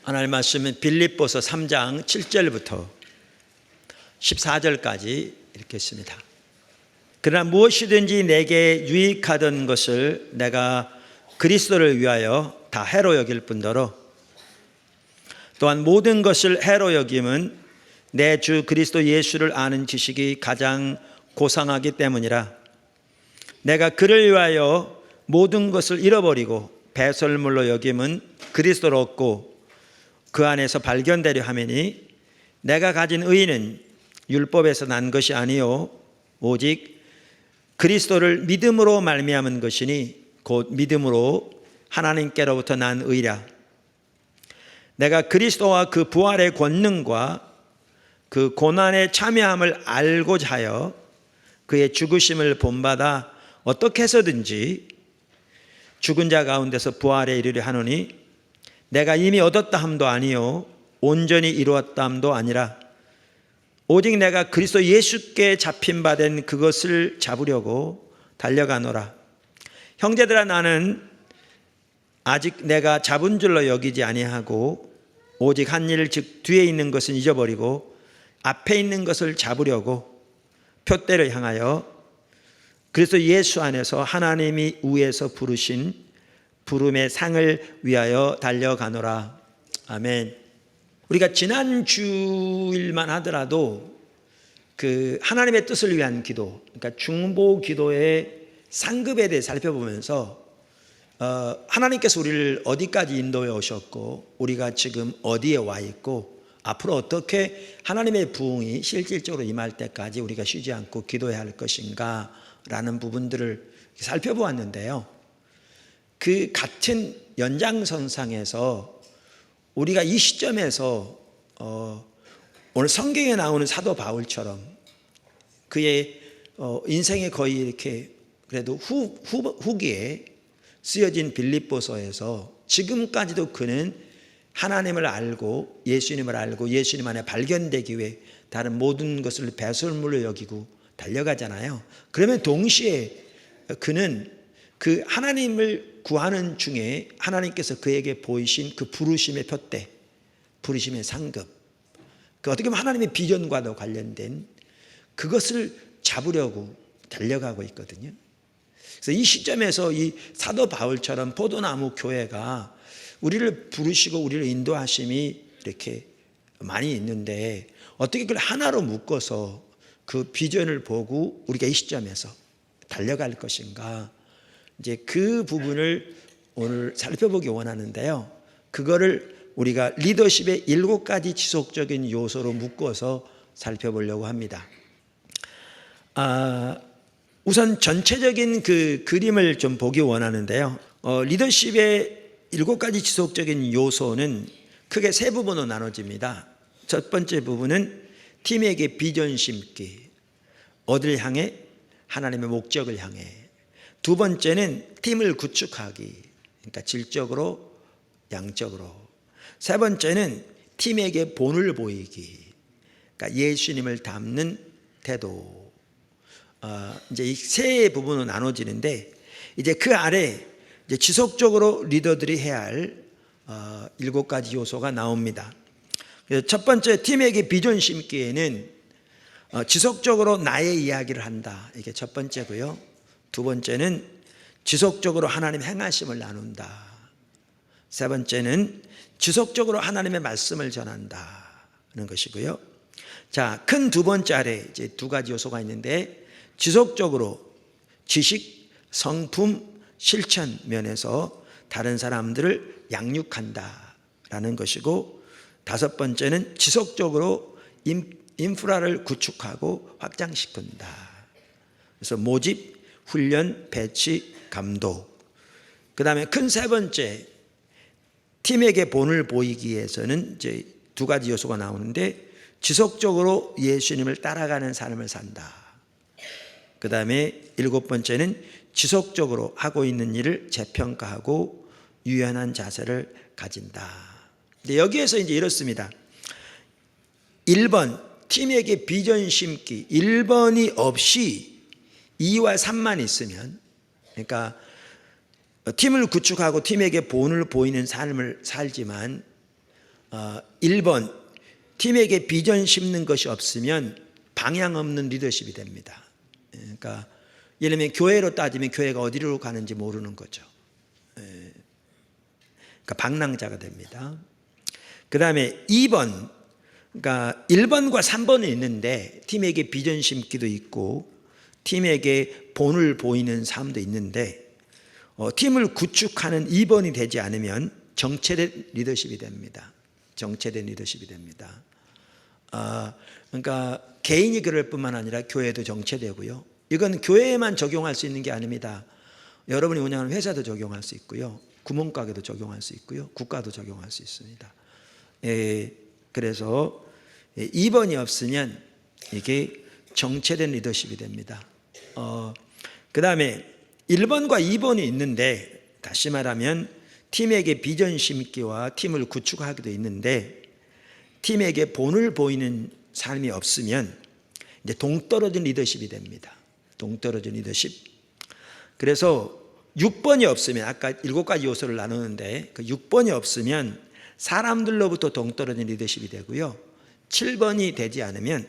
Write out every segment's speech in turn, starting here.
하나님 말씀은 빌립보서 3장 7절부터 14절까지 이렇게 있습니다. 그러나 무엇이든지 내게 유익하던 것을 내가 그리스도를 위하여 다 해로 여길 뿐더러 또한 모든 것을 해로 여김은 내 주 그리스도 예수를 아는 지식이 가장 고상하기 때문이라. 내가 그를 위하여 모든 것을 잃어버리고 배설물로 여김은 그리스도를 얻고 그 안에서 발견되려 하매니 내가 가진 의는 율법에서 난 것이 아니요 오직 그리스도를 믿음으로 말미암은 것이니 곧 믿음으로 하나님께로부터 난 의라. 내가 그리스도와 그 부활의 권능과 그 고난에 참여함을 알고자 하여 그의 죽으심을 본받아 어떻게 해서든지 죽은 자 가운데서 부활에 이르려 하노니 내가 이미 얻었다 함도 아니요 온전히 이루었다 함도 아니라 오직 내가 그리스도 예수께 잡힌 바 된 그것을 잡으려고 달려가노라. 형제들아, 나는 아직 내가 잡은 줄로 여기지 아니하고 오직 한 일 즉 뒤에 있는 것은 잊어버리고 앞에 있는 것을 잡으려고 표대를 향하여 그리스도 예수 안에서 하나님이 위에서 부르신 부름의 상을 위하여 달려가노라. 아멘. 우리가 지난 주일만 하더라도 그 하나님의 뜻을 위한 기도, 그러니까 중보 기도의 상급에 대해 살펴보면서 하나님께서 우리를 어디까지 인도해 오셨고 우리가 지금 어디에 와 있고 앞으로 어떻게 하나님의 부흥이 실질적으로 임할 때까지 우리가 쉬지 않고 기도해야 할 것인가 라는 부분들을 살펴보았는데요. 그 같은 연장선상에서 우리가 이 시점에서 오늘 성경에 나오는 사도 바울처럼 그의 인생의 거의 이렇게 그래도 후기에 쓰여진 빌립보서에서 지금까지도 그는 하나님을 알고 예수님을 알고 예수님 안에 발견되기 위해 다른 모든 것을 배설물로 여기고 달려가잖아요. 그러면 동시에 그는 그 하나님을 구하는 중에 하나님께서 그에게 보이신 그 부르심의 표대, 부르심의 상급, 그 어떻게 보면 하나님의 비전과도 관련된 그것을 잡으려고 달려가고 있거든요. 그래서 이 시점에서 이 사도 바울처럼 포도나무 교회가 우리를 부르시고 우리를 인도하심이 이렇게 많이 있는데 어떻게 그걸 하나로 묶어서 그 비전을 보고 우리가 이 시점에서 달려갈 것인가, 이제 그 부분을 오늘 살펴보기 원하는데요. 그거를 우리가 리더십의 7가지 지속적인 요소로 묶어서 살펴보려고 합니다. 우선 전체적인 그 그림을 좀 보기 원하는데요. 리더십의 7가지 지속적인 요소는 크게 3부분으로 나눠집니다. 첫 번째 부분은 팀에게 비전 심기, 어딜 향해? 하나님의 목적을 향해. 두 번째는 팀을 구축하기, 그러니까 질적으로 양적으로. 세 번째는 팀에게 본을 보이기, 그러니까 예수님을 닮는 태도. 이제 이 세 부분으로 나눠지는데 이제 그 아래 이제 지속적으로 리더들이 해야 할 7가지 요소가 나옵니다. 그래서 첫 번째 팀에게 비전 심기에는 지속적으로 나의 이야기를 한다. 이게 첫 번째고요. 두 번째는 지속적으로 하나님 행하심을 나눈다. 세 번째는 지속적으로 하나님의 말씀을 전한다는 것이고요. 자, 큰 두 번째 아래 이제 2가지 요소가 있는데 지속적으로 지식, 성품, 실천 면에서 다른 사람들을 양육한다라는 것이고, 다섯 번째는 지속적으로 인프라를 구축하고 확장시킨다. 그래서 모집, 훈련, 배치, 감독. 그 다음에 큰 세 번째, 팀에게 본을 보이기 위해서는 이제 2가지 요소가 나오는데 지속적으로 예수님을 따라가는 삶을 산다. 그 다음에 7번째는 지속적으로 하고 있는 일을 재평가하고 유연한 자세를 가진다. 여기에서 이제 이렇습니다. 1번, 팀에게 비전 심기. 1번이 없이 2와 3만 있으면, 그러니까 팀을 구축하고 팀에게 본을 보이는 삶을 살지만 1번, 팀에게 비전 심는 것이 없으면 방향 없는 리더십이 됩니다. 그러니까 예를 들면 교회로 따지면 교회가 어디로 가는지 모르는 거죠. 그러니까 방랑자가 됩니다. 그 다음에 2번, 그러니까 1번과 3번이 있는데 팀에게 비전 심기도 있고 팀에게 본을 보이는 삶도 있는데 팀을 구축하는 2번이 되지 않으면 정체된 리더십이 됩니다. 정체된 리더십이 됩니다. 그러니까 개인이 그럴 뿐만 아니라 교회도 정체되고요. 이건 교회에만 적용할 수 있는 게 아닙니다. 여러분이 운영하는 회사도 적용할 수 있고요. 구멍가게도 적용할 수 있고요. 국가도 적용할 수 있습니다. 그래서 2번이 없으면 이게 정체된 리더십이 됩니다. 그 다음에 1번과 2번이 있는데, 다시 말하면 팀에게 비전 심기와 팀을 구축하기도 있는데 팀에게 본을 보이는 삶이 없으면 이제 동떨어진 리더십이 됩니다. 동떨어진 리더십. 그래서 6번이 없으면, 아까 7가지 요소를 나누는데 그 6번이 없으면 사람들로부터 동떨어진 리더십이 되고요. 7번이 되지 않으면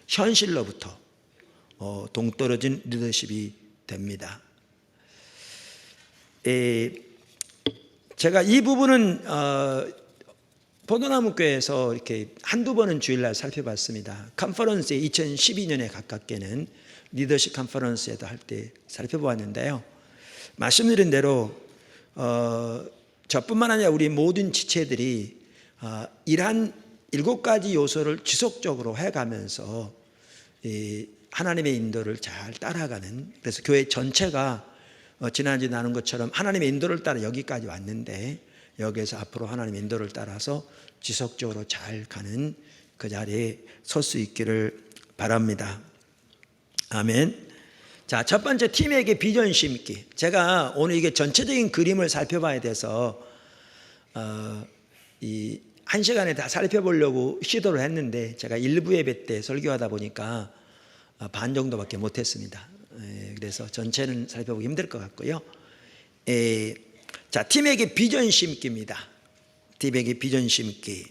현실로부터 동떨어진 리더십이 됩니다. 제가 이 부분은 포도나무교회에서 이렇게 한두 번은 주일날 살펴봤습니다. 컨퍼런스에 2012년에 가깝게는 리더십 컨퍼런스에도 할 때 살펴보았는데요. 말씀드린 대로 저뿐만 아니라 우리 모든 지체들이 이러한 7가지 요소를 지속적으로 해가면서 하나님의 인도를 잘 따라가는, 그래서 교회 전체가 지난주에 나눈 것처럼 하나님의 인도를 따라 여기까지 왔는데 여기에서 앞으로 하나님의 인도를 따라서 지속적으로 잘 가는 그 자리에 설 수 있기를 바랍니다. 아멘. 자, 첫 번째, 팀에게 비전 심기. 제가 오늘 이게 전체적인 그림을 살펴봐야 돼서 이 1시간에 다 살펴보려고 시도를 했는데 제가 일부 예배 때 설교하다 보니까 반 정도밖에 못했습니다. 그래서 전체는 살펴보기 힘들 것 같고요. 자, 팀에게 비전 심기입니다. 팀에게 비전 심기.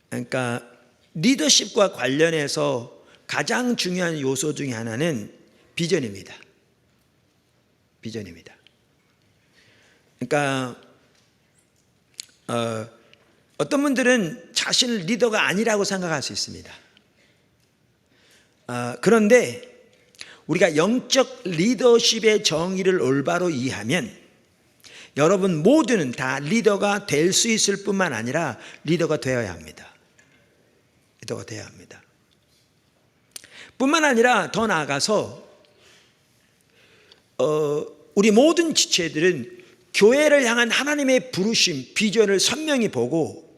그러니까 리더십과 관련해서 가장 중요한 요소 중에 하나는 비전입니다. 비전입니다. 그러니까 어떤 분들은 자신을 리더가 아니라고 생각할 수 있습니다. 그런데 우리가 영적 리더십의 정의를 올바로 이해하면 여러분 모두는 다 리더가 될 수 있을 뿐만 아니라 리더가 되어야 합니다. 리더가 되어야 합니다. 뿐만 아니라 더 나아가서 우리 모든 지체들은 교회를 향한 하나님의 부르심, 비전을 선명히 보고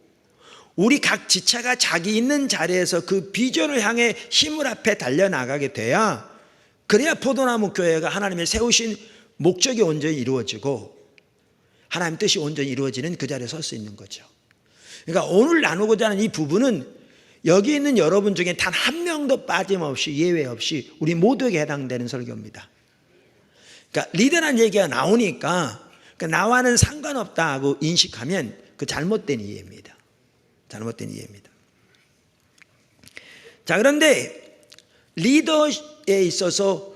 우리 각 지체가 자기 있는 자리에서 그 비전을 향해 힘을 앞에 달려나가게 돼야, 그래야 포도나무 교회가 하나님의 세우신 목적이 온전히 이루어지고 하나님 뜻이 온전히 이루어지는 그 자리에 설 수 있는 거죠. 그러니까 오늘 나누고자 하는 이 부분은 여기 있는 여러분 중에 단 한 명도 빠짐없이 예외 없이 우리 모두에게 해당되는 설교입니다. 그러니까 리더라는 얘기가 나오니까 나와는 상관없다고 인식하면 그 잘못된 이해입니다. 잘못된 이해입니다. 자, 그런데 리더에 있어서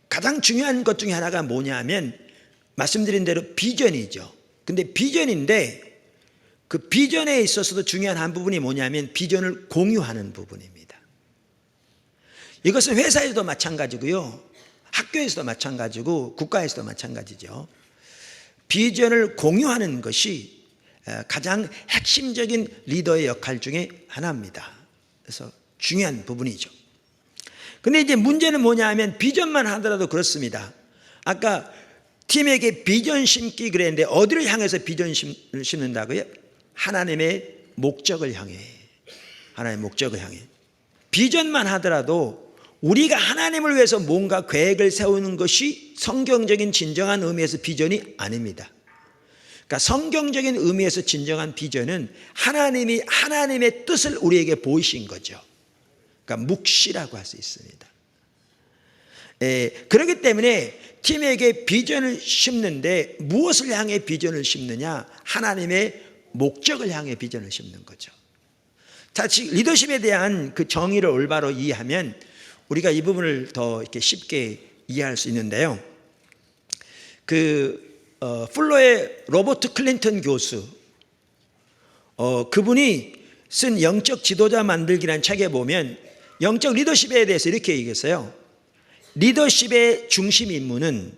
가장 중요한 것 중에 하나가 뭐냐면 말씀드린 대로 비전이죠. 근데 비전인데 그 비전에 있어서도 중요한 한 부분이 뭐냐면 비전을 공유하는 부분입니다. 이것은 회사에서도 마찬가지고요, 학교에서도 마찬가지고 국가에서도 마찬가지죠. 비전을 공유하는 것이 가장 핵심적인 리더의 역할 중에 하나입니다. 그래서 중요한 부분이죠. 근데 이제 문제는 뭐냐 하면 비전만 하더라도 그렇습니다. 아까 팀에게 비전 심기 그랬는데 어디를 향해서 비전 심는다고요? 하나님의 목적을 향해. 하나님의 목적을 향해. 비전만 하더라도 우리가 하나님을 위해서 뭔가 계획을 세우는 것이 성경적인 진정한 의미에서 비전이 아닙니다. 그러니까 성경적인 의미에서 진정한 비전은 하나님이 하나님의 뜻을 우리에게 보이신 거죠. 그러니까 묵시라고 할 수 있습니다. 그렇기 때문에 팀에게 비전을 심는데 무엇을 향해 비전을 심느냐? 하나님의 목적을 향해 비전을 심는 거죠. 다시 리더십에 대한 그 정의를 올바로 이해하면 우리가 이 부분을 더 이렇게 쉽게 이해할 수 있는데요. 플로의 로버트 클린턴 교수, 그분이 쓴 영적 지도자 만들기라는 책에 보면 영적 리더십에 대해서 이렇게 얘기했어요. 리더십의 중심 임무는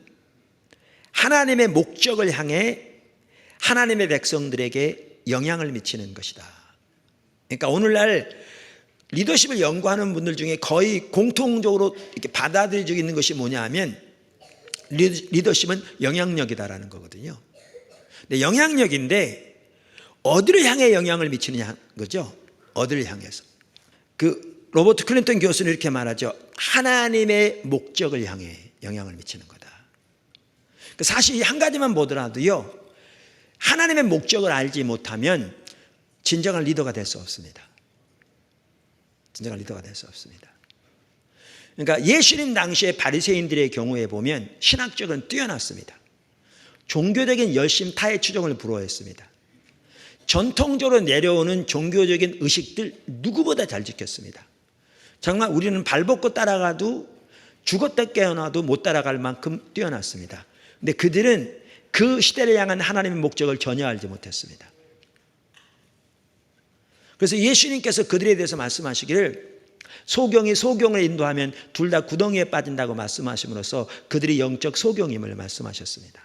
하나님의 목적을 향해 하나님의 백성들에게 영향을 미치는 것이다. 그러니까 오늘날 리더십을 연구하는 분들 중에 거의 공통적으로 이렇게 받아들여지고 있는 것이 뭐냐 하면 리더십은 영향력이다라는 거거든요. 근데 영향력인데 어디를 향해 영향을 미치느냐 거죠. 어디를 향해서. 로버트 클린턴 교수는 이렇게 말하죠. 하나님의 목적을 향해 영향을 미치는 거다. 사실 한 가지만 보더라도요, 하나님의 목적을 알지 못하면 진정한 리더가 될 수 없습니다. 진정한 리더가 될 수 없습니다. 그러니까 예수님 당시의 바리새인들의 경우에 보면 신학적으로는 뛰어났습니다. 종교적인 열심, 타의 추종을 부러워했습니다. 전통적으로 내려오는 종교적인 의식들 누구보다 잘 지켰습니다. 정말 우리는 발벗고 따라가도 죽었다 깨어나도 못 따라갈 만큼 뛰어났습니다. 근데 그들은 그 시대를 향한 하나님의 목적을 전혀 알지 못했습니다. 그래서 예수님께서 그들에 대해서 말씀하시기를 소경이 소경을 인도하면 둘 다 구덩이에 빠진다고 말씀하심으로써 그들이 영적 소경임을 말씀하셨습니다.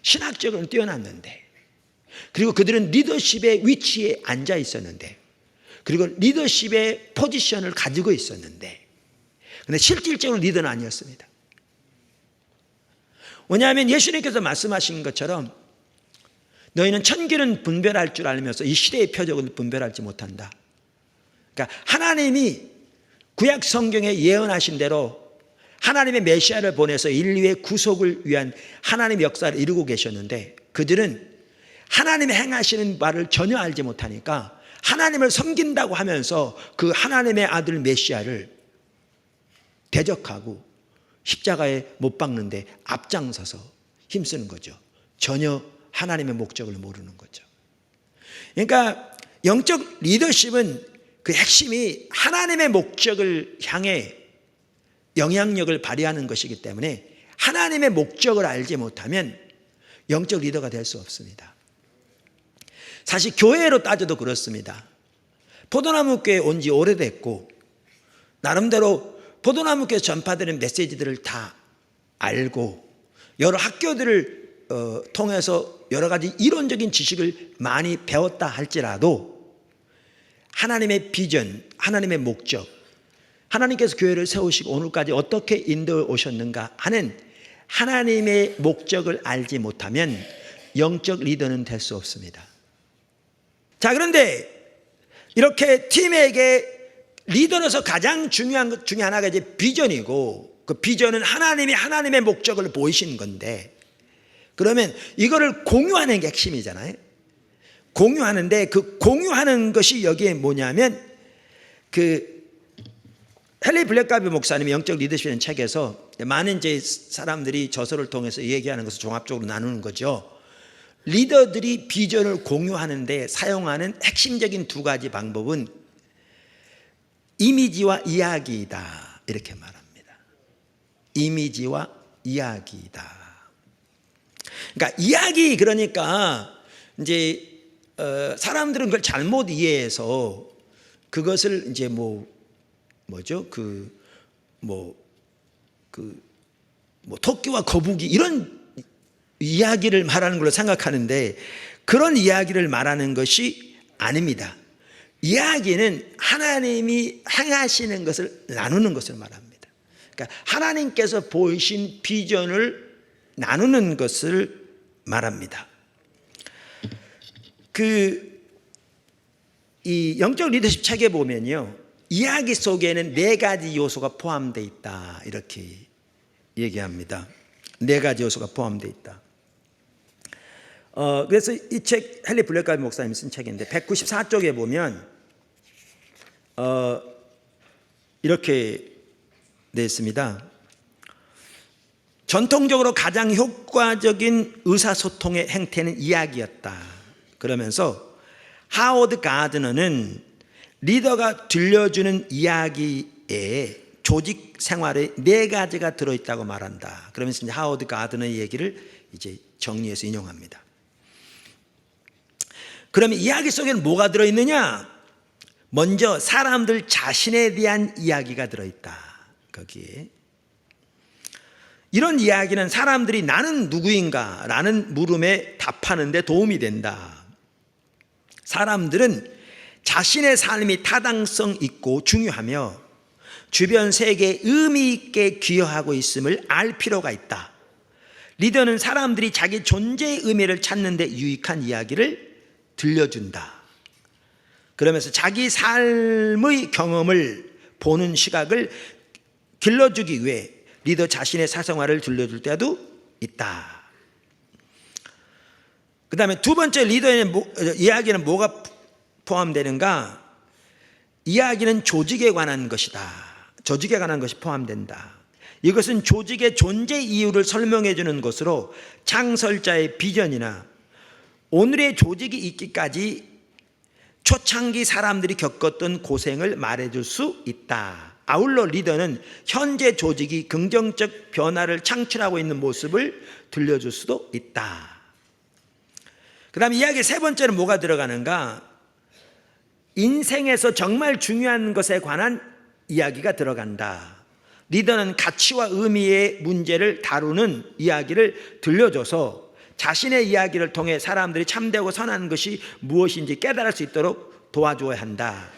신학적으로는 뛰어났는데, 그리고 그들은 리더십의 위치에 앉아 있었는데, 그리고 리더십의 포지션을 가지고 있었는데, 근데 실질적으로 리더는 아니었습니다. 왜냐하면 예수님께서 말씀하신 것처럼 너희는 천기는 분별할 줄 알면서 이 시대의 표적을 분별하지 못한다. 그러니까 하나님이 구약 성경에 예언하신 대로 하나님의 메시아를 보내서 인류의 구속을 위한 하나님의 역사를 이루고 계셨는데, 그들은 하나님이 행하시는 바를 전혀 알지 못하니까 하나님을 섬긴다고 하면서 그 하나님의 아들 메시아를 대적하고 십자가에 못 박는데 앞장서서 힘쓰는 거죠. 전혀 하나님의 목적을 모르는 거죠. 그러니까 영적 리더십은 그 핵심이 하나님의 목적을 향해 영향력을 발휘하는 것이기 때문에 하나님의 목적을 알지 못하면 영적 리더가 될 수 없습니다. 사실 교회로 따져도 그렇습니다. 포도나무교회 온 지 오래됐고 나름대로 포도나무교회 전파되는 메시지들을 다 알고 여러 학교들을 통해서 여러 가지 이론적인 지식을 많이 배웠다 할지라도 하나님의 비전, 하나님의 목적, 하나님께서 교회를 세우시고 오늘까지 어떻게 인도해 오셨는가 하는 하나님의 목적을 알지 못하면 영적 리더는 될 수 없습니다. 자, 그런데 이렇게 팀에게 리더로서 가장 중요한 것 중에 하나가 이제 비전이고, 그 비전은 하나님의 목적을 보이신 건데, 그러면 이거를 공유하는 게 핵심이잖아요. 공유하는데 그 공유하는 것이 여기에 뭐냐면 헨리 블랙가비 목사님이 영적 리더십이라는 책에서 많은 이제 사람들이 저서를 통해서 얘기하는 것을 종합적으로 나누는 거죠. 리더들이 비전을 공유하는데 사용하는 핵심적인 두 가지 방법은 이미지와 이야기이다, 이렇게 말합니다. 이미지와 이야기이다. 그러니까 이야기, 그러니까 이제 사람들은 그걸 잘못 이해해서 그것을 이제 토끼와 거북이 이런 이야기를 말하는 걸로 생각하는데 그런 이야기를 말하는 것이 아닙니다. 이야기는 하나님이 행하시는 것을 나누는 것을 말합니다. 그러니까 하나님께서 보이신 비전을 나누는 것을 말합니다. 이 영적 리더십 책에 보면요, 이야기 속에는 4가지 요소가 포함되어 있다, 이렇게 얘기합니다. 4가지 요소가 포함되어 있다. 그래서 이 책 헨리 블랙가비 목사님이 쓴 책인데 194쪽에 보면 이렇게 되어 있습니다. 전통적으로 가장 효과적인 의사소통의 행태는 이야기였다. 그러면서 하워드 가드너는 리더가 들려주는 이야기에 조직 생활의 4가지가 들어있다고 말한다. 그러면서 이제 하워드 가드너의 얘기를 이제 정리해서 인용합니다. 그러면 이야기 속에는 뭐가 들어있느냐? 먼저 사람들 자신에 대한 이야기가 들어있다. 거기에 이런 이야기는 사람들이 나는 누구인가 라는 물음에 답하는 데 도움이 된다. 사람들은 자신의 삶이 타당성 있고 중요하며 주변 세계에 의미 있게 기여하고 있음을 알 필요가 있다. 리더는 사람들이 자기 존재의 의미를 찾는 데 유익한 이야기를 들려준다. 그러면서 자기 삶의 경험을 보는 시각을 길러주기 위해 리더 자신의 사생활을 들려줄 때도 있다. 그 다음에 두 번째 리더의 이야기는 뭐가 포함되는가? 이야기는 조직에 관한 것이다. 조직에 관한 것이 포함된다. 이것은 조직의 존재 이유를 설명해 주는 것으로 창설자의 비전이나 오늘의 조직이 있기까지 초창기 사람들이 겪었던 고생을 말해줄 수 있다. 아울러 리더는 현재 조직이 긍정적 변화를 창출하고 있는 모습을 들려줄 수도 있다. 그 다음 이야기 세 번째는 뭐가 들어가는가? 인생에서 정말 중요한 것에 관한 이야기가 들어간다. 리더는 가치와 의미의 문제를 다루는 이야기를 들려줘서 자신의 이야기를 통해 사람들이 참되고 선한 것이 무엇인지 깨달을 수 있도록 도와줘야 한다.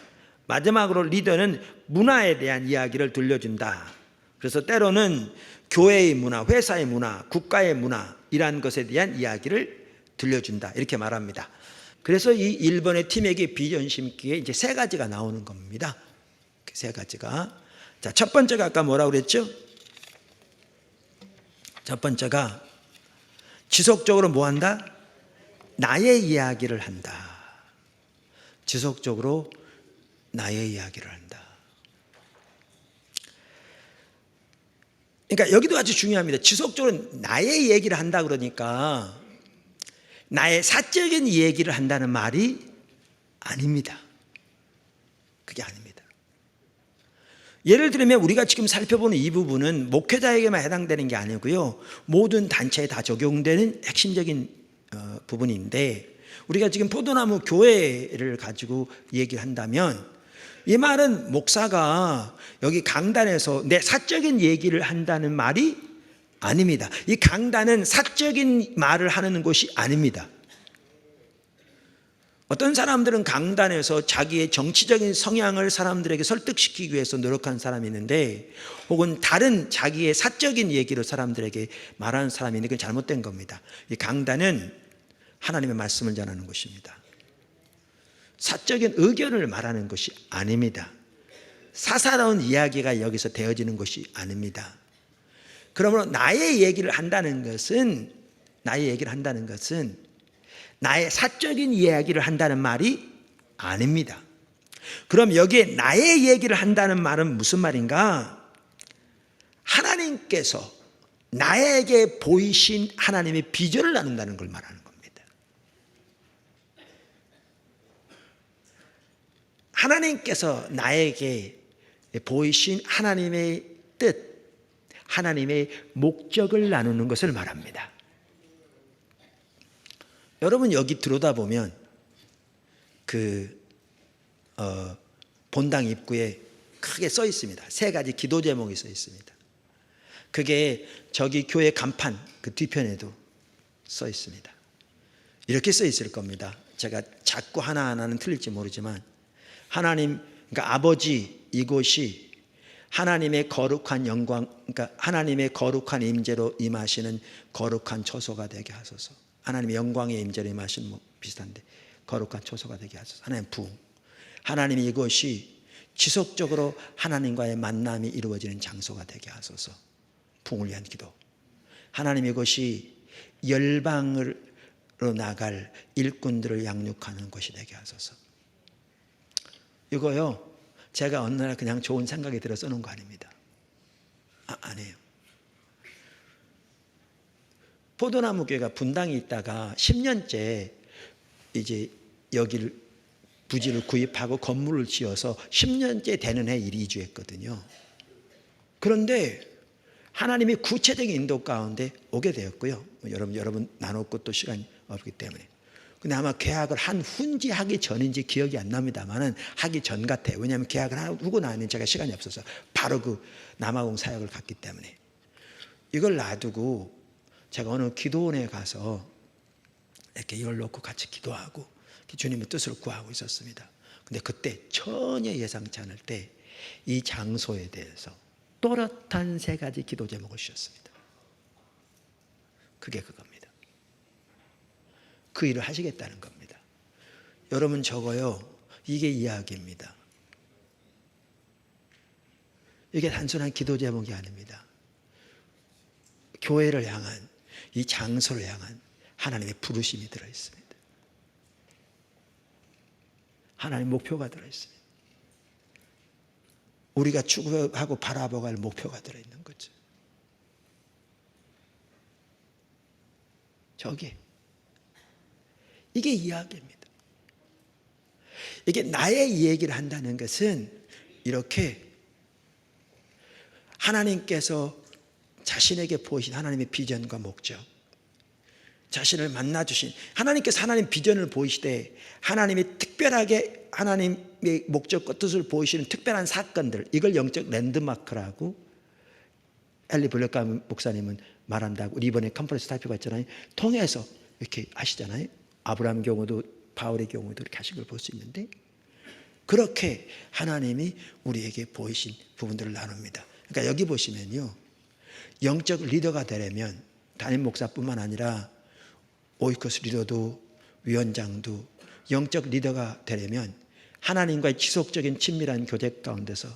마지막으로 리더는 문화에 대한 이야기를 들려준다. 그래서 때로는 교회의 문화, 회사의 문화, 국가의 문화 이란 것에 대한 이야기를 들려준다. 이렇게 말합니다. 그래서 이 1번의 팀에게 비전 심기에 이제 3가지가 나오는 겁니다. 3가지가. 자, 첫 번째가 아까 뭐라고 그랬죠? 첫 번째가 지속적으로 뭐 한다? 나의 이야기를 한다. 지속적으로 나의 이야기를 한다. 그러니까 여기도 아주 중요합니다. 지속적으로 나의 얘기를 한다 그러니까 나의 사적인 얘기를 한다는 말이 아닙니다. 그게 아닙니다. 예를 들면 우리가 지금 살펴보는 이 부분은 목회자에게만 해당되는 게 아니고요, 모든 단체에 다 적용되는 핵심적인 부분인데, 우리가 지금 포도나무 교회를 가지고 얘기를 한다면 이 말은 목사가 여기 강단에서 내 사적인 얘기를 한다는 말이 아닙니다. 이 강단은 사적인 말을 하는 곳이 아닙니다. 어떤 사람들은 강단에서 자기의 정치적인 성향을 사람들에게 설득시키기 위해서 노력하는 사람이 있는데, 혹은 다른 자기의 사적인 얘기를 사람들에게 말하는 사람이 있는데, 그건 잘못된 겁니다. 이 강단은 하나님의 말씀을 전하는 것입니다. 사적인 의견을 말하는 것이 아닙니다. 사사로운 이야기가 여기서 되어지는 것이 아닙니다. 그러므로 나의 얘기를 한다는 것은 나의 사적인 이야기를 한다는 말이 아닙니다. 그럼 여기에 나의 얘기를 한다는 말은 무슨 말인가? 하나님께서 나에게 보이신 하나님의 비전을 나눈다는 걸 말하는 겁니다. 하나님께서 나에게 보이신 하나님의 뜻, 하나님의 목적을 나누는 것을 말합니다. 여러분 여기 들여다보면 본당 입구에 크게 써 있습니다. 3가지 기도 제목이 써 있습니다. 그게 저기 교회 간판 그 뒤편에도 써 있습니다. 이렇게 써 있을 겁니다. 제가 자꾸 하나하나는 틀릴지 모르지만, 하나님, 그러니까 아버지, 이곳이 하나님의 거룩한 영광, 그러니까 하나님의 거룩한 임재로 임하시는 거룩한 처소가 되게 하소서. 하나님의 영광의 임재로 임하시는 뭐 비슷한데, 거룩한 처소가 되게 하소서. 하나님 부흥. 하나님 이것이 지속적으로 하나님과의 만남이 이루어지는 장소가 되게 하소서. 부흥을 위한 기도. 하나님 이것이 열방으로 나갈 일꾼들을 양육하는 것이 되게 하소서. 이거요, 제가 어느 날 그냥 좋은 생각이 들어 써놓은 거 아닙니다. 아니에요. 포도나무 교회가 분당에 있다가 10년째 이제 여기를 부지를 구입하고 건물을 지어서 10년째 되는 해 일이 이주했거든요. 그런데 하나님이 구체적인 인도 가운데 오게 되었고요. 여러분 나눴고 또 시간이 없기 때문에. 근데 아마 계약을 한 후인지 하기 전인지 기억이 안 납니다만은 하기 전 같아요. 왜냐하면 계약을 하고 나면 제가 시간이 없어서 바로 그 남아공 사역을 갔기 때문에. 이걸 놔두고 제가 어느 기도원에 가서 이렇게 이걸 놓고 같이 기도하고 주님의 뜻을 구하고 있었습니다. 근데 그때 전혀 예상치 않을 때 이 장소에 대해서 또렷한 3가지 기도 제목을 주셨습니다. 그게 그겁니다. 그 일을 하시겠다는 겁니다. 여러분 적어요. 이게 이야기입니다. 이게 단순한 기도 제목이 아닙니다. 교회를 향한, 이 장소를 향한 하나님의 부르심이 들어있습니다. 하나님의 목표가 들어있습니다. 우리가 추구하고 바라보고 할 목표가 들어있는 거죠. 저게 이게 이야기입니다. 이게 나의 얘기를 한다는 것은 이렇게 하나님께서 자신에게 보이신 하나님의 비전과 목적, 자신을 만나주신 하나님께서 하나님 비전을 보이시되 하나님이 특별하게 하나님의 목적과 뜻을 보이시는 특별한 사건들, 이걸 영적 랜드마크라고 엘리 블랙가 목사님은 말한다고. 우리 이번에 컨퍼런스 발표가 있잖아요. 통해서 이렇게 하시잖아요. 아브라함 경우도 바울의 경우도 이렇게 하신 걸 볼 수 있는데, 그렇게 하나님이 우리에게 보이신 부분들을 나눕니다. 그러니까 여기 보시면요, 영적 리더가 되려면 담임 목사뿐만 아니라 오이코스 리더도 위원장도 영적 리더가 되려면 하나님과의 지속적인 친밀한 교제 가운데서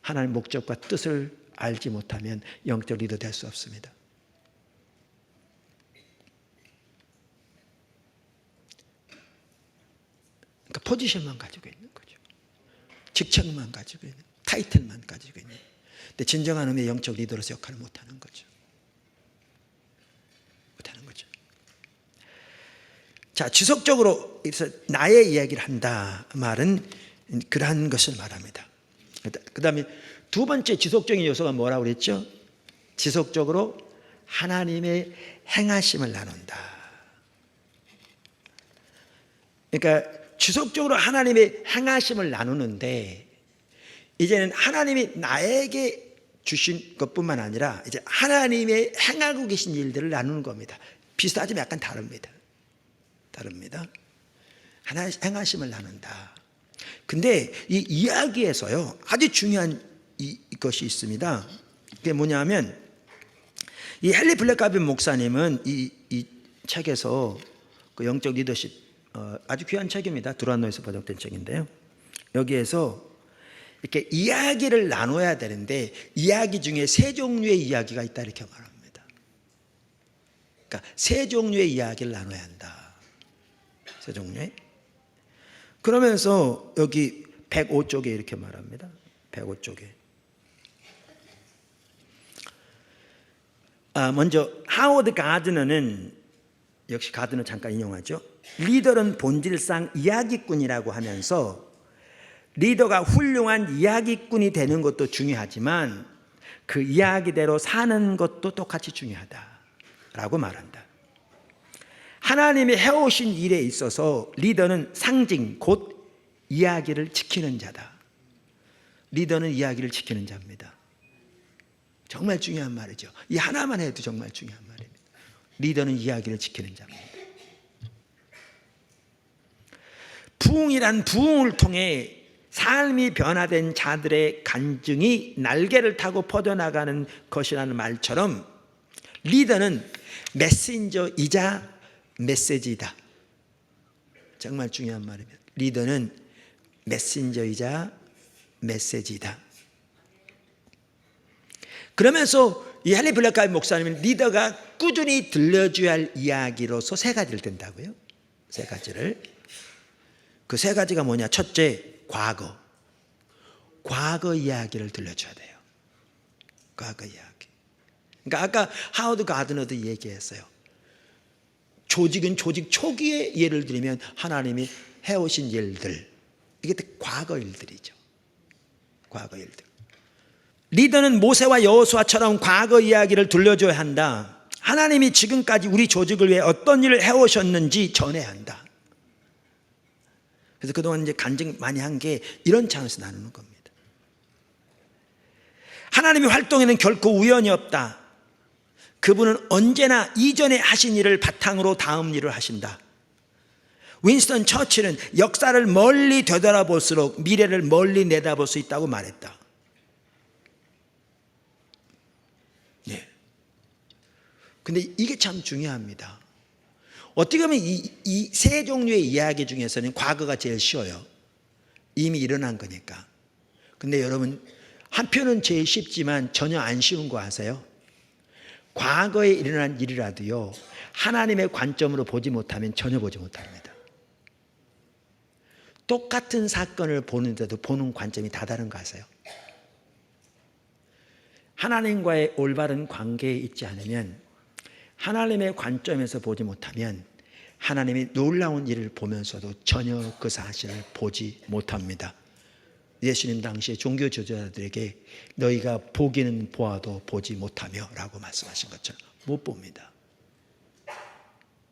하나님의 목적과 뜻을 알지 못하면 영적 리더 될 수 없습니다. 그러니까 포지션만 가지고 있는 거죠. 직책만 가지고 있는, 타이틀만 가지고 있는. 근데 진정한 의미의 영적 리더로서 역할을 못하는 거죠. 못하는 거죠. 자, 지속적으로 나의 이야기를 한다 말은 그러한 것을 말합니다. 그 다음에 2번째 지속적인 요소가 뭐라고 그랬죠? 지속적으로 하나님의 행하심을 나눈다. 그러니까 지속적으로 하나님의 행하심을 나누는데, 이제는 하나님이 나에게 주신 것뿐만 아니라 이제 하나님의 행하고 계신 일들을 나누는 겁니다. 비슷하지만 약간 다릅니다. 하나님의 행하심을 나눈다. 근데 이 이야기에서요, 아주 중요한 것이 있습니다. 그게 뭐냐면, 이 헨리 블랙가비 목사님은 이 책에서 그 영적 리더십, 아주 귀한 책입니다. 두란노에서 번역된 책인데요. 여기에서 이렇게 이야기를 나눠야 되는데 이야기 중에 3종류의 이야기가 있다 이렇게 말합니다. 그러니까 3종류의 이야기를 나눠야 한다. 3종류의. 그러면서 여기 105쪽에 이렇게 말합니다. 105쪽에. 먼저 하워드 가드너는, 역시 가드너 잠깐 인용하죠. 리더는 본질상 이야기꾼이라고 하면서 리더가 훌륭한 이야기꾼이 되는 것도 중요하지만 그 이야기대로 사는 것도 똑같이 중요하다라고 말한다. 하나님이 해오신 일에 있어서 리더는 상징, 곧 이야기를 지키는 자다. 리더는 이야기를 지키는 자입니다. 정말 중요한 말이죠. 이 하나만 해도 정말 중요한 말입니다. 리더는 이야기를 지키는 자입니다. 부흥이란 부흥을 통해 삶이 변화된 자들의 간증이 날개를 타고 퍼져나가는 것이라는 말처럼 리더는 메신저이자 메시지이다. 정말 중요한 말입니다. 리더는 메신저이자 메시지이다. 그러면서 이 헨리 블랙가비 목사님은 리더가 꾸준히 들려줘야 할 이야기로서 3가지를 든다고요. 3가지를. 그 3가지가 뭐냐? 첫째, 과거 이야기를 들려줘야 돼요. 과거 이야기. 그러니까 아까 하워드 가드너도 얘기했어요. 조직은 조직 초기에 예를 들면 하나님이 해오신 일들, 이게 과거 일들이죠. 과거 일들. 리더는 모세와 여호수아처럼 과거 이야기를 들려줘야 한다. 하나님이 지금까지 우리 조직을 위해 어떤 일을 해오셨는지 전해야 한다. 그래서 그동안 이제 간증 많이 한 게 이런 차원에서 나누는 겁니다. 하나님의 활동에는 결코 우연이 없다. 그분은 언제나 이전에 하신 일을 바탕으로 다음 일을 하신다. 윈스턴 처칠은 역사를 멀리 되돌아볼수록 미래를 멀리 내다볼 수 있다고 말했다. 예. 근데 이게 참 중요합니다. 어떻게 보면 이 세 종류의 이야기 중에서는 과거가 제일 쉬워요. 이미 일어난 거니까. 근데 여러분, 한편은 제일 쉽지만 전혀 안 쉬운 거 아세요? 과거에 일어난 일이라도요, 하나님의 관점으로 보지 못하면 전혀 보지 못합니다. 똑같은 사건을 보는데도 보는 관점이 다 다른 거 아세요? 하나님과의 올바른 관계에 있지 않으면, 하나님의 관점에서 보지 못하면 하나님이 놀라운 일을 보면서도 전혀 그 사실을 보지 못합니다. 예수님 당시에 종교 지도자들에게 너희가 보기는 보아도 보지 못하며 라고 말씀하신 것처럼 못 봅니다.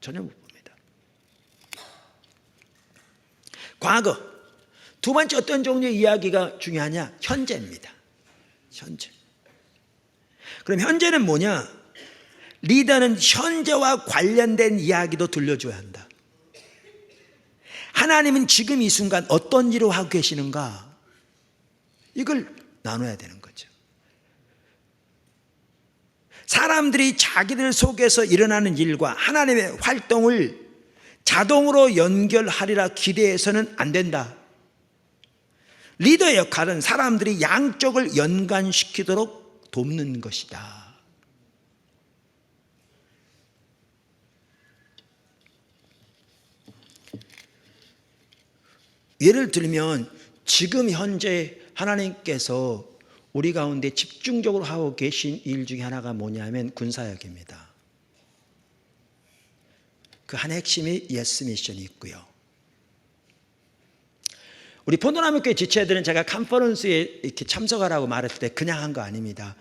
전혀 못 봅니다. 과거. 두 번째 어떤 종류의 이야기가 중요하냐? 현재입니다. 현재. 그럼 현재는 뭐냐? 리더는 현재와 관련된 이야기도 들려줘야 한다. 하나님은 지금 이 순간 어떤 일을 하고 계시는가? 이걸 나눠야 되는 거죠. 사람들이 자기들 속에서 일어나는 일과 하나님의 활동을 자동으로 연결하리라 기대해서는 안 된다. 리더의 역할은 사람들이 양쪽을 연관시키도록 돕는 것이다. 예를 들면 지금 현재 하나님께서 우리 가운데 집중적으로 하고 계신 일 중에 하나가 뭐냐면 군사역입니다. 그 한 핵심이 예스 미션이 있고요. 우리 포도나무교회 지체들은 제가 컨퍼런스에 이렇게 참석하라고 말했을 때 그냥 한 거 아닙니다.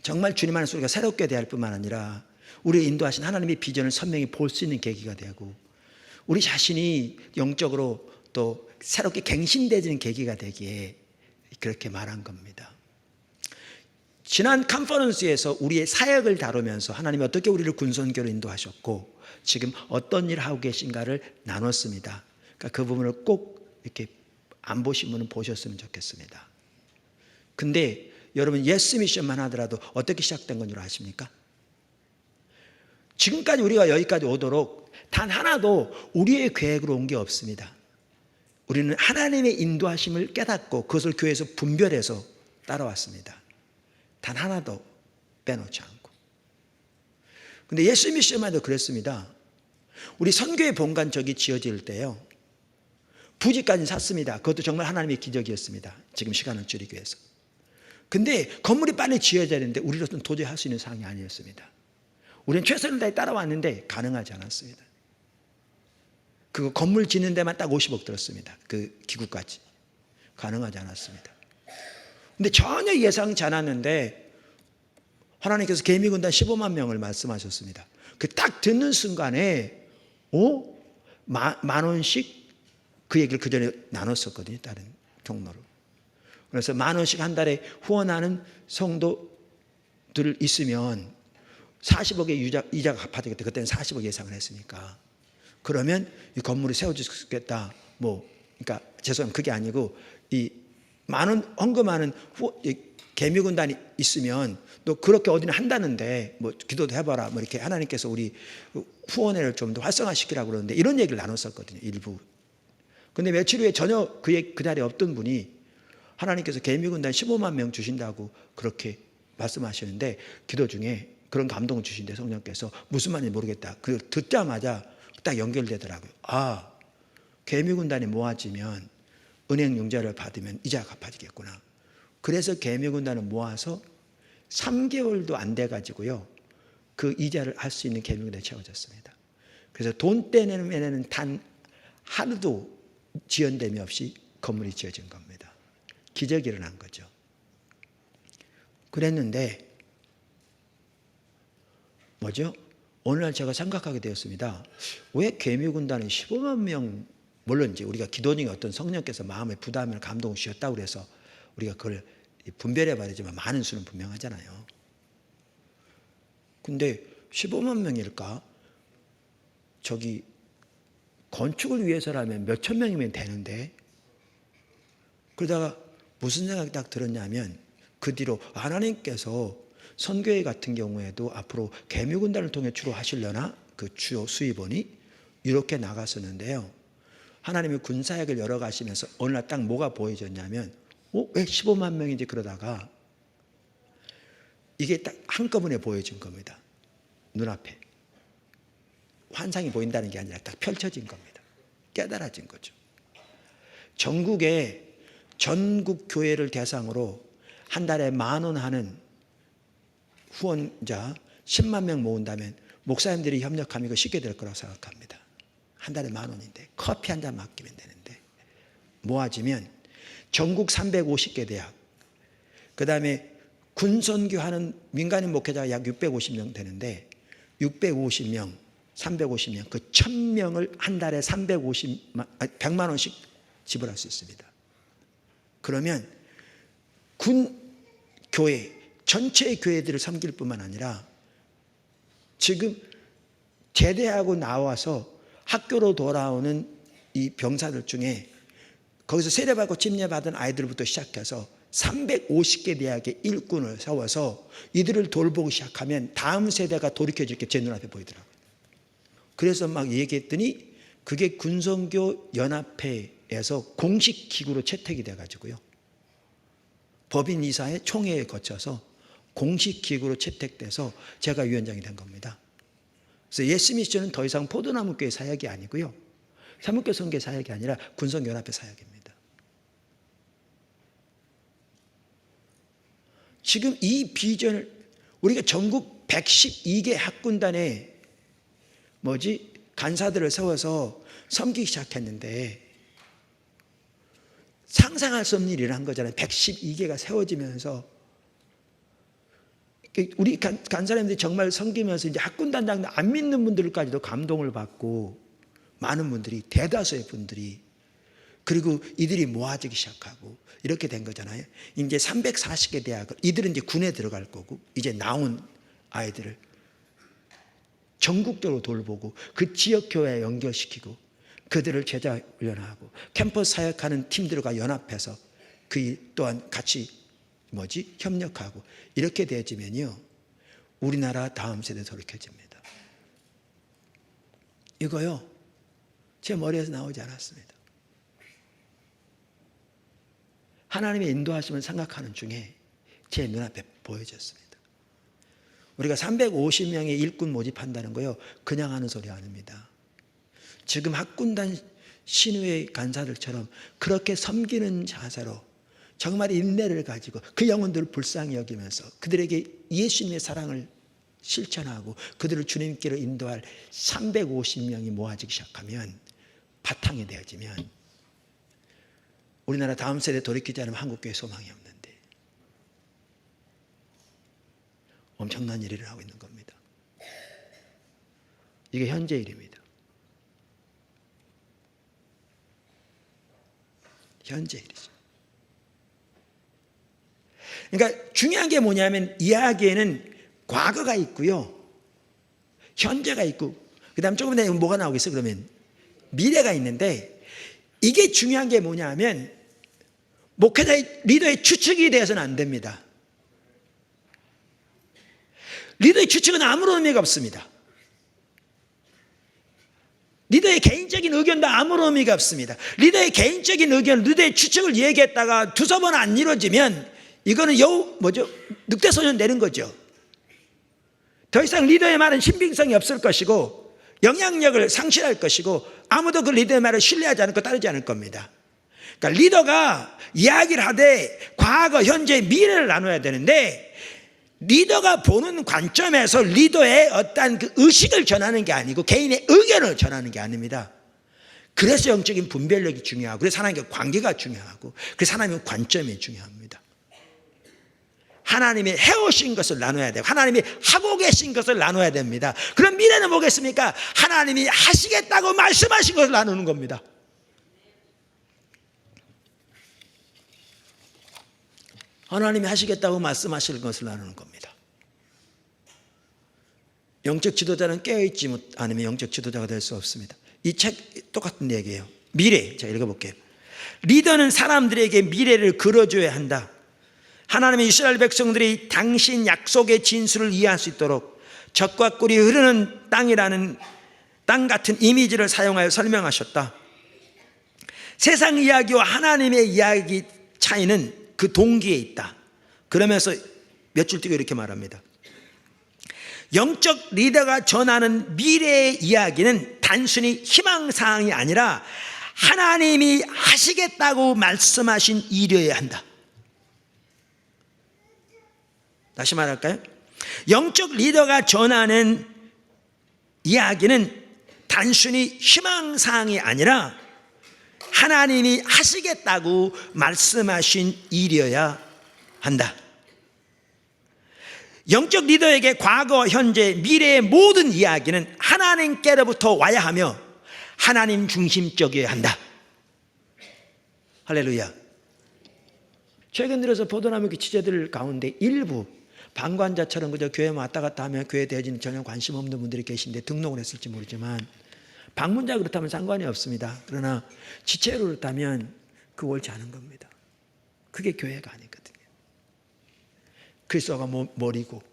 정말 주님 안에서 우리가 새롭게 대할 뿐만 아니라 우리 인도하신 하나님의 비전을 선명히 볼 수 있는 계기가 되고, 우리 자신이 영적으로 또 새롭게 갱신되는 계기가 되기에 그렇게 말한 겁니다. 지난 컨퍼런스에서 우리의 사역을 다루면서 하나님이 어떻게 우리를 군선교로 인도하셨고 지금 어떤 일을 하고 계신가를 나눴습니다. 그러니까 그 부분을 꼭 이렇게 안 보신 분은 보셨으면 좋겠습니다. 근데 여러분, 예스 미션만 하더라도 어떻게 시작된 건 줄 아십니까? 지금까지 우리가 여기까지 오도록 단 하나도 우리의 계획으로 온 게 없습니다. 우리는 하나님의 인도하심을 깨닫고 그것을 교회에서 분별해서 따라왔습니다. 단 하나도 빼놓지 않고. 근데 예수 미션만 해도 그랬습니다. 우리 선교의 본관 저기 지어질 때요, 부지까지 샀습니다. 그것도 정말 하나님의 기적이었습니다. 지금 시간을 줄이기 위해서. 근데 건물이 빨리 지어져야 되는데 우리로서는 도저히 할 수 있는 상황이 아니었습니다. 우리는 최선을 다해 따라왔는데 가능하지 않았습니다. 그 건물 짓는 데만 딱 50억 들었습니다. 그 기구까지. 가능하지 않았습니다. 근데 전혀 예상치 않았는데 하나님께서 개미군단 15만 명을 말씀하셨습니다. 그 딱 듣는 순간에 만 원씩 그 얘기를 그 전에 나눴었거든요. 다른 경로로. 그래서 만 원씩 한 달에 후원하는 성도들 있으면 40억의 이자가 갚아지겠다. 그때는 40억 예상을 했으니까. 그러면 이 건물을 세워주겠다. 그러니까 죄송합니다. 그게 아니고 이 만원 헌금하는 개미군단이 있으면 너 그렇게 어디는 한다는데 기도도 해봐라. 이렇게 하나님께서 우리 후원회를 좀 더 활성화시키라고 그러는데 이런 얘기를 나눴었거든요. 일부. 근데 며칠 후에 전혀 그 자리에 없던 분이 하나님께서 개미군단 15만 명 주신다고 그렇게 말씀하시는데 기도 중에 그런 감동을 주신데 성령께서 무슨 말인지 모르겠다. 그걸 듣자마자 딱 연결되더라고요. 개미군단이 모아지면 은행 융자를 받으면 이자가 갚아지겠구나. 그래서 개미군단을 모아서 3개월도 안 돼가지고요, 그 이자를 할 수 있는 계명들이 채워졌습니다. 그래서 돈 떼내면에는 단 하루도 지연됨이 없이 건물이 지어진 겁니다. 기적이 일어난 거죠. 그랬는데 뭐죠? 오늘날 제가 생각하게 되었습니다. 왜 개미군단은 15만 명, 물론 이제 우리가 기도 중에 어떤 성령께서 마음에 부담을 감동을 주셨다고 그래서 우리가 그걸 분별해 봐야 되지만 많은 수는 분명하잖아요. 근데 15만 명일까? 저기 건축을 위해서라면 몇천 명이면 되는데, 그러다가 무슨 생각이 딱 들었냐면 그 뒤로 하나님께서 선교회 같은 경우에도 앞으로 개미군단을 통해 주로 하시려나 그 주요 수입원이 이렇게 나갔었는데요. 하나님이 군사역을 열어가시면서 어느 날 딱 뭐가 보여졌냐면 왜 15만 명인지 그러다가 이게 딱 한꺼번에 보여진 겁니다. 눈앞에. 환상이 보인다는 게 아니라 딱 펼쳐진 겁니다. 깨달아진 거죠. 전국에 전국 교회를 대상으로 한 달에 10,000원 하는 후원자 10만 명 모은다면 목사님들이 협력하면 이거 쉽게 될 거라고 생각합니다. 한 달에 10,000원인데 커피 한 잔 맡기면 되는데 모아지면 전국 350개 대학, 그 다음에 군선교하는 민간인 목회자가 약 650명 되는데 650명, 350명, 그 1,000명을 한 달에 100만 원씩 지불할 수 있습니다. 그러면 군 교회 전체의 교회들을 섬길 뿐만 아니라 지금 제대하고 나와서 학교로 돌아오는 이 병사들 중에 거기서 세례받고 침례받은 아이들부터 시작해서 350개 대학의 일꾼을 세워서 이들을 돌보기 시작하면 다음 세대가 돌이켜질 게 제 눈앞에 보이더라고요. 그래서 막 얘기했더니 그게 군선교 연합회에서 공식 기구로 채택이 돼가지고요. 법인 이사회 총회에 거쳐서 공식 기구로 채택돼서 제가 위원장이 된 겁니다. 그래서 예스미션은 더 이상 포도나무교회 사역이 아니고요. 사목교 선교 사역이 아니라 군선연합회 사역입니다. 지금 이 비전을 우리가 전국 112개 학군단에 간사들을 세워서 섬기기 시작했는데 상상할 수 없는 일이 일어난 거잖아요. 112개가 세워지면서 우리 간사님들이 정말 섬기면서 이제 학군단장 안 믿는 분들까지도 감동을 받고 많은 분들이, 대다수의 분들이, 그리고 이들이 모아지기 시작하고 이렇게 된 거잖아요. 이제 340개 대학을, 이들은 이제 군에 들어갈 거고 이제 나온 아이들을 전국적으로 돌보고 그 지역 교회에 연결시키고 그들을 제자 훈련하고 캠퍼스 사역하는 팀들과 연합해서 그 또한 같이 협력하고 이렇게 되어지면요 우리나라 다음 세대 돌이켜집니다. 이거요 제 머리에서 나오지 않았습니다. 하나님의 인도하심을 생각하는 중에 제 눈앞에 보여졌습니다. 우리가 350명의 일꾼 모집한다는 거요 그냥 하는 소리 아닙니다. 지금 학군단 신우의 간사들처럼 그렇게 섬기는 자세로 정말 인내를 가지고 그 영혼들을 불쌍히 여기면서 그들에게 예수님의 사랑을 실천하고 그들을 주님께로 인도할 350명이 모아지기 시작하면, 바탕이 되어지면 우리나라 다음 세대 돌이키지 않으면 한국교회 소망이 없는데 엄청난 일이 일어나고 있는 겁니다. 이게 현재 일입니다. 현재 일이죠. 그러니까 중요한 게 뭐냐면 이야기에는 과거가 있고요, 현재가 있고, 그 다음 조금 전에 뭐가 나오겠어? 그러면 미래가 있는데, 이게 중요한 게 뭐냐면 목회자의 리더의 추측이 되어서는 안 됩니다. 리더의 추측은 아무런 의미가 없습니다. 리더의 개인적인 의견도 아무런 의미가 없습니다. 리더의 개인적인 의견, 리더의 추측을 얘기했다가 두세 번 안 이루어지면 이거는 늑대소년 내는 거죠. 더 이상 리더의 말은 신빙성이 없을 것이고 영향력을 상실할 것이고 아무도 그 리더의 말을 신뢰하지 않고 따르지 않을 겁니다. 그러니까 리더가 이야기를 하되 과거, 현재, 미래를 나눠야 되는데 리더가 보는 관점에서 리더의 어떤 그 의식을 전하는 게 아니고 개인의 의견을 전하는 게 아닙니다. 그래서 영적인 분별력이 중요하고, 그래서 하나님과 관계가 중요하고, 그래서 하나님의 관점이 중요합니다. 하나님이 해오신 것을 나눠야 돼요. 하나님이 하고 계신 것을 나눠야 됩니다. 그럼 미래는 뭐겠습니까? 하나님이 하시겠다고 말씀하신 것을 나누는 겁니다. 하나님이 하시겠다고 말씀하실 것을 나누는 겁니다. 영적 지도자는 깨어있지 않으면 영적 지도자가 될 수 없습니다. 이 책 똑같은 얘기예요. 미래, 제가 읽어볼게요. 리더는 사람들에게 미래를 그려줘야 한다. 하나님의 이스라엘 백성들이 당신 약속의 진수를 이해할 수 있도록 적과 꿀이 흐르는 땅이라는 땅 같은 이미지를 사용하여 설명하셨다. 세상 이야기와 하나님의 이야기 차이는 그 동기에 있다. 그러면서 몇 줄 띄고 이렇게 말합니다. 영적 리더가 전하는 미래의 이야기는 단순히 희망사항이 아니라 하나님이 하시겠다고 말씀하신 일이어야 한다. 다시 말할까요? 영적 리더가 전하는 이야기는 단순히 희망사항이 아니라 하나님이 하시겠다고 말씀하신 일이어야 한다. 영적 리더에게 과거, 현재, 미래의 모든 이야기는 하나님께로부터 와야 하며 하나님 중심적이어야 한다. 할렐루야. 최근 들어서 포도나무 지체들 가운데 일부 방관자처럼 그저 교회 왔다 갔다 하면 교회 대진 전혀 관심 없는 분들이 계신데 등록을 했을지 모르지만 방문자 그렇다면 상관이 없습니다. 그러나 지체로 그렇다면 그거 옳지 않은 겁니다. 그게 교회가 아니거든요. 그리스도가 머리고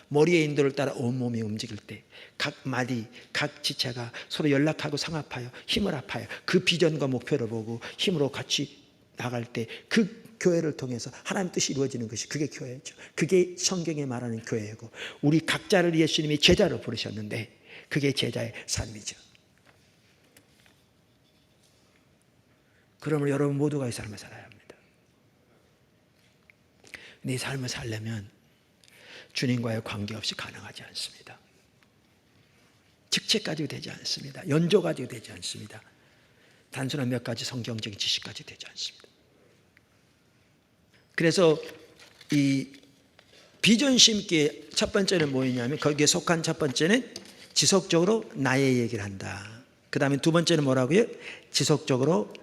머리의 인도를 따라 온몸이 움직일 때 각 마디, 각 지체가 서로 연락하고 상합하여 힘을 합하여 그 비전과 목표를 보고 힘으로 같이 나갈 때 그 교회를 통해서 하나님 뜻이 이루어지는 것이 그게 교회죠. 그게 성경에 말하는 교회고, 우리 각자를 예수님이 제자로 부르셨는데 그게 제자의 삶이죠. 그러면 여러분 모두가 이 삶을 살아야 합니다. 근데 이 삶을 살려면 주님과의 관계없이 가능하지 않습니다. 직책 가지고 되지 않습니다. 연조 가지고 되지 않습니다. 단순한 몇 가지 성경적인 지식 가지고 되지 않습니다. 그래서 이 비전 심기의 첫 번째는 뭐였냐면, 거기에 속한 첫 번째는 지속적으로 나의 얘기를 한다. 그 다음에 두 번째는 뭐라고요? 지속적으로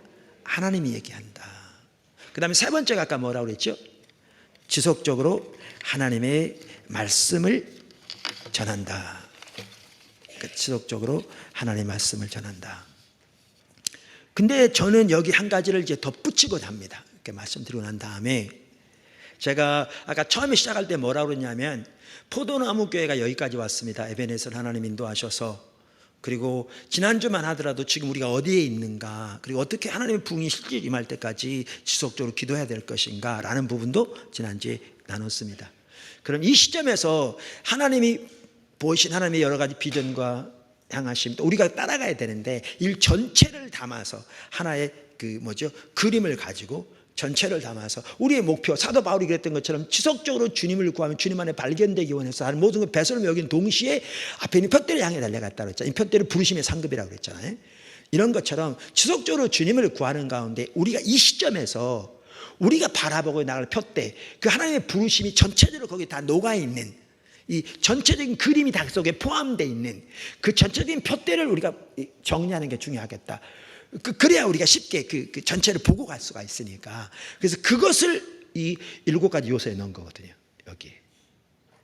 하나님이 얘기한다. 그 다음에 세 번째가 아까 뭐라고 그랬죠? 지속적으로 하나님의 말씀을 전한다. 지속적으로 하나님의 말씀을 전한다. 근데 저는 여기 한 가지를 이제 덧붙이고자 합니다. 이렇게 말씀드리고 난 다음에 제가 아까 처음에 시작할 때 뭐라고 그랬냐면, 포도나무 교회가 여기까지 왔습니다. 에베네zer 하나님 인도하셔서. 그리고 지난주만 하더라도 지금 우리가 어디에 있는가, 그리고 어떻게 하나님의 부흥이 실제 임할 때까지 지속적으로 기도해야 될 것인가 라는 부분도 지난주에 나눴습니다. 그럼 이 시점에서 하나님이 보이신 하나님의 여러 가지 비전과 향하심, 또 우리가 따라가야 되는데 일 전체를 담아서 하나의 그림을 가지고 전체를 담아서 우리의 목표, 사도 바울이 그랬던 것처럼 지속적으로 주님을 구하면 주님 안에 발견되기 원해서 하는 모든 것 배설을 여긴 동시에 앞에 있는 푯대를 향해 달려갔다고 했잖아요. 이 푯대를 부르심의 상급이라고 그랬잖아요. 이런 것처럼 지속적으로 주님을 구하는 가운데 우리가 이 시점에서 우리가 바라보고 나갈 푯대, 그 하나님의 부르심이 전체적으로 거기에 다 녹아있는, 이 전체적인 그림이 다 속에 포함되어 있는 그 전체적인 푯대를 우리가 정리하는 게 중요하겠다. 그래야 우리가 쉽게 그 전체를 보고 갈 수가 있으니까. 그래서 그것을 이 7가지 요소에 넣은 거거든요. 여기에.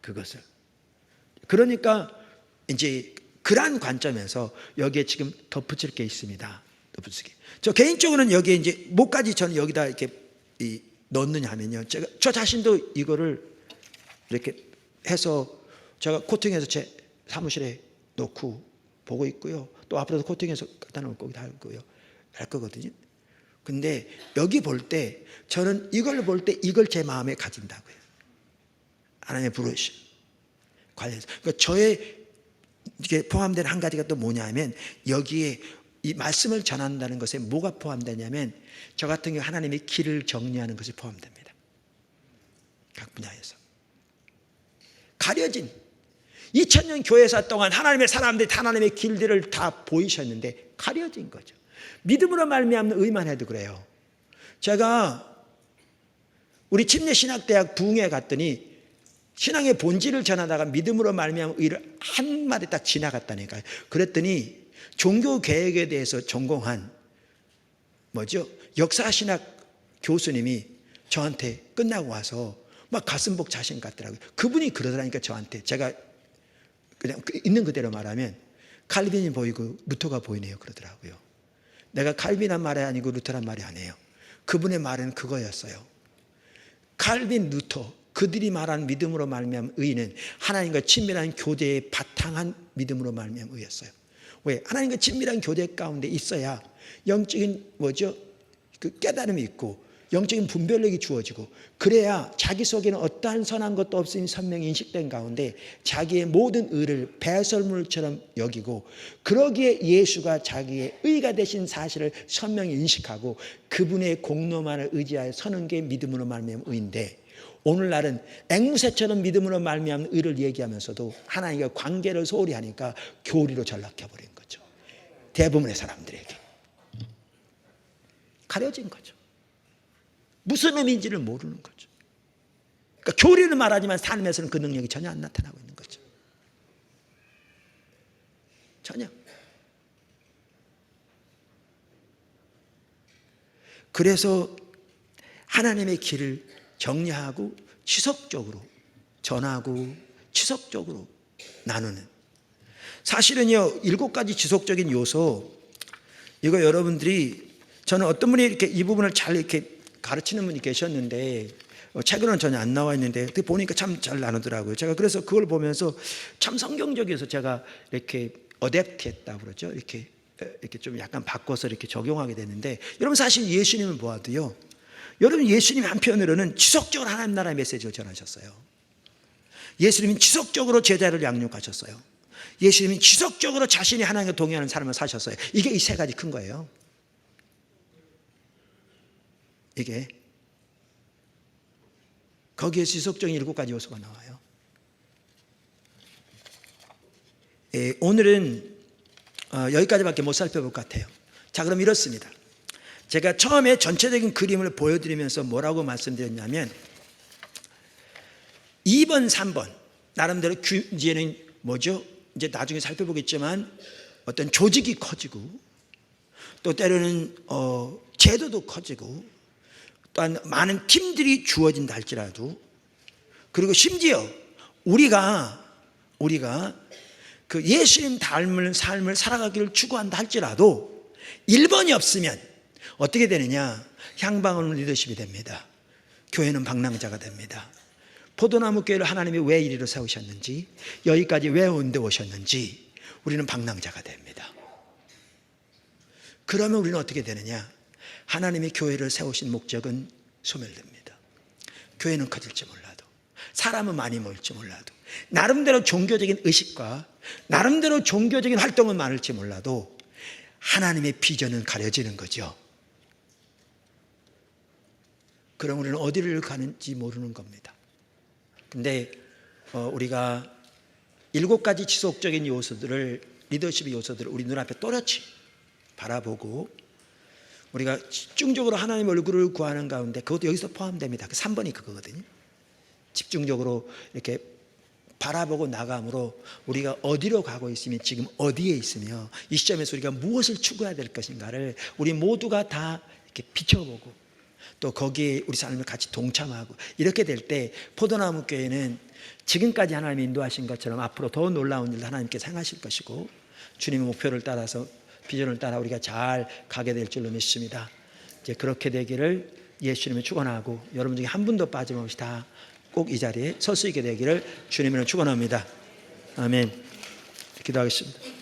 그것을. 그러니까 이제 그러한 관점에서 여기에 지금 덧붙일 게 있습니다. 덧붙이기. 저 개인적으로는 여기에 이제 뭐까지 저는 여기다 이렇게 넣느냐 하면요. 저 자신도 이거를 이렇게 해서 제가 코팅해서 제 사무실에 놓고 보고 있고요. 또 앞으로도 코팅해서 갖다 놓을 거기도 할 거고요. 할 거거든요. 근데 여기 볼 때 저는 이걸 볼 때 이걸 제 마음에 가진다고요. 하나님의 부르심 관련해서. 그러니까 저의 이게 포함된 한 가지가 또 뭐냐면, 여기에 이 말씀을 전한다는 것에 뭐가 포함되냐면, 저 같은 경우 하나님의 길을 정리하는 것이 포함됩니다. 각 분야에서. 가려진 2000년 교회사 동안 하나님의 사람들이 하나님의 길들을 다 보이셨는데 가려진 거죠. 믿음으로 말미암는 의만 해도 그래요. 제가 우리 침례신학대학 부흥회 갔더니 신앙의 본질을 전하다가 믿음으로 말미암은 의를 한 마디 딱 지나갔다니까요. 그랬더니 종교 개혁에 대해서 전공한 역사신학 교수님이 저한테 끝나고 와서 막 가슴복 자신 같더라고요. 그분이 그러더라니까 저한테. 제가 그냥 있는 그대로 말하면 칼빈이 보이고 루터가 보이네요 그러더라고요. 내가 칼빈한 말이 아니고 루터란 말이 아니에요. 그분의 말은 그거였어요. 칼빈, 루터 그들이 말한 믿음으로 말미암은 의는 하나님과 친밀한 교제에 바탕한 믿음으로 말미암은 의였어요. 왜? 하나님과 친밀한 교제 가운데 있어야 영적인 그 깨달음이 있고 영적인 분별력이 주어지고, 그래야 자기 속에는 어떠한 선한 것도 없으니 선명히 인식된 가운데 자기의 모든 의를 배설물처럼 여기고, 그러기에 예수가 자기의 의가 되신 사실을 선명히 인식하고 그분의 공로만을 의지하여 서는 게 믿음으로 말미암은 의인데, 오늘날은 앵무새처럼 믿음으로 말미암은 의를 얘기하면서도 하나님과 관계를 소홀히 하니까 교리로 전락해버린 거죠. 대부분의 사람들에게 가려진 거죠. 무슨 의미인지를 모르는 거죠. 그러니까 교리를 말하지만 삶에서는 그 능력이 전혀 안 나타나고 있는 거죠. 전혀. 그래서 하나님의 길을 정리하고 지속적으로 전하고 지속적으로 나누는, 사실은요 7가지 지속적인 요소, 이거 여러분들이, 저는 어떤 분이 이렇게 이 부분을 잘 이렇게 가르치는 분이 계셨는데 책으로는 전혀 안 나와 있는데 보니까 참 잘 나누더라고요. 제가 그래서 그걸 보면서 참 성경적이어서 제가 이렇게 어댑트했다고 그러죠. 이렇게 좀 약간 바꿔서 이렇게 적용하게 되는데, 여러분 사실 예수님을 보아도요, 여러분 예수님 한편으로는 지속적으로 하나님 나라의 메시지를 전하셨어요. 예수님은 지속적으로 제자를 양육하셨어요. 예수님은 지속적으로 자신이 하나님과 동행하는 삶을 사셨어요. 이게 이 3가지 큰 거예요. 이게 거기에 지속적인 7가지 요소가 나와요. 오늘은 여기까지밖에 못 살펴볼 것 같아요. 자, 그럼 이렇습니다. 제가 처음에 전체적인 그림을 보여드리면서 뭐라고 말씀드렸냐면 2번, 3번 나름대로 이제는 이제 나중에 살펴보겠지만 어떤 조직이 커지고, 또 때로는 제도도 커지고, 또한 많은 팀들이 주어진다 할지라도, 그리고 심지어 우리가 그 예수님 닮은 삶을 살아가기를 추구한다 할지라도 1번이 없으면 어떻게 되느냐? 향방은 리더십이 됩니다. 교회는 방랑자가 됩니다. 포도나무 교회를 하나님이 왜 이리로 세우셨는지, 여기까지 왜 온데 오셨는지 우리는 방랑자가 됩니다. 그러면 우리는 어떻게 되느냐? 하나님이 교회를 세우신 목적은 소멸됩니다. 교회는 커질지 몰라도, 사람은 많이 모일지 몰라도, 나름대로 종교적인 의식과 나름대로 종교적인 활동은 많을지 몰라도 하나님의 비전은 가려지는 거죠. 그럼 우리는 어디를 가는지 모르는 겁니다. 근데 우리가 7가지 지속적인 요소들을, 리더십의 요소들을 우리 눈앞에 또렷이 바라보고 우리가 집중적으로 하나님의 얼굴을 구하는 가운데, 그것도 여기서 포함됩니다. 3번이 그거거든요. 집중적으로 이렇게 바라보고 나감으로 우리가 어디로 가고 있으며 지금 어디에 있으며 이 시점에서 우리가 무엇을 추구해야 될 것인가를 우리 모두가 다 이렇게 비춰보고, 또 거기에 우리 삶을 같이 동참하고, 이렇게 될 때 포도나무 교회는 지금까지 하나님이 인도하신 것처럼 앞으로 더 놀라운 일을 하나님께서 행하실 것이고, 주님의 목표를 따라서, 비전을 따라 우리가 잘 가게 될 줄로 믿습니다. 이제 그렇게 되기를 예수님을 축원하고, 여러분 중에 한 분도 빠짐없이 다 꼭 이 자리에 설 수 있게 되기를 주님으로 축원합니다. 아멘. 기도하겠습니다.